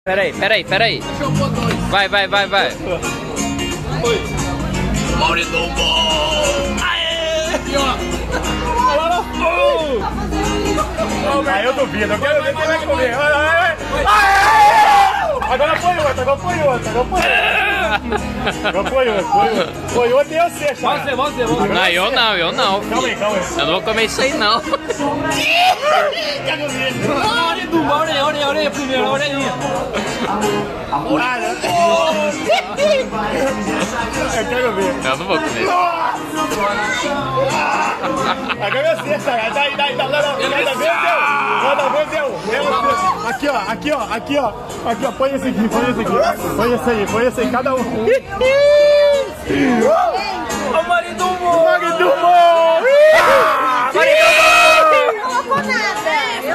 Peraí. Vai. Oi. Mauridumbo! Aê! Aqui, ó. Aí eu duvido, eu quero ver quem vai comer. Agora foi outro. Agora foi outro e eu sei, Você. Não, eu não. Calma aí. Eu não vou comer isso aí, não. Mauridumbo, a orelha primeiro, a orelhinha. Eu quero ver. Eu não vou comer. Agora eu sei, Xará. Daí. Nada vez deu. Aqui, ó. Põe esse aqui. Põe esse aí, cada um. Ô, Mauridumbo!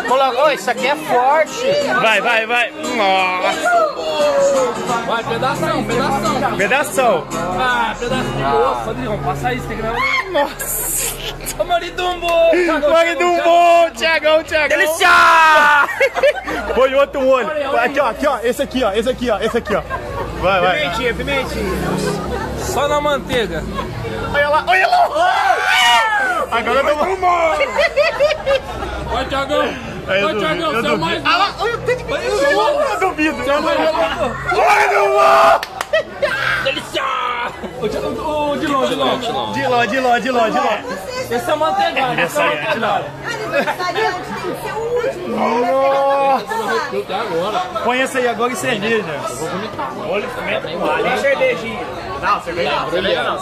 Colocou, isso aqui é forte. Vai. Nossa. Vai, pedação. Pedação. Ah, pedaço de osso. Rodrigão, passa isso, tem que gravar. Nossa. Ô, Mauridumbo! Thiagão. Delícia! Põe outro olho. Aqui, ó. Esse aqui, ó. Vai. Pimentinha. Só na manteiga. Olha lá. Agora eu tô... Vai, Thiagão, você é o mais... Ah lá, eu duvido. Você é o mais... Delícia! O de longe. De longe. Esse é manteigado. Aniversariante tem que ser o último. Põe essa aí agora em cerveja. Eu vou vomitar. Olha, nem cervejinha. Não, cerveja não.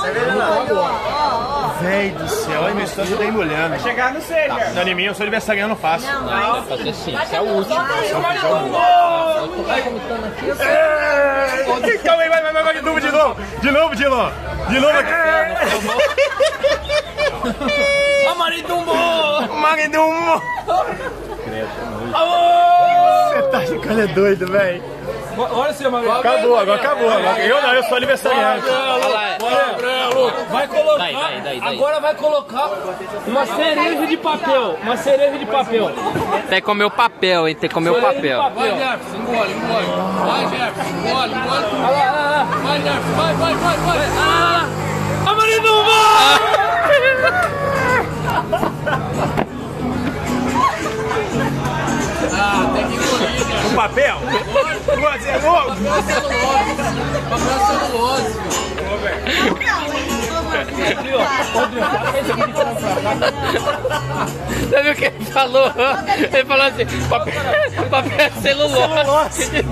Véi do céu, olha meu estômago tá embrulhando. Vai chegar no seja. Não, em mim, eu sou aniversariante, eu não faço. Não, fazer assim, esse é o último. Calma aí, vai, de novo. Ô, Mauridumbo! Você tá ficando doido, velho. Olha você, Mauridumbo. Acabou. Eu sou aniversariante. Vai colocar. Daí. Agora vai colocar uma cereja de papel. Tem que comer o papel, hein? Tem que comer o papel. Vai, Jefferson, engole. Vai, Jefferson, engole. Vai, Jefferson, vai. A Mauridumbo! Tem que engolir, né? O papel? Você é louco? Papel celulose. Você viu o que ele falou? Ele falou assim, papel celulose.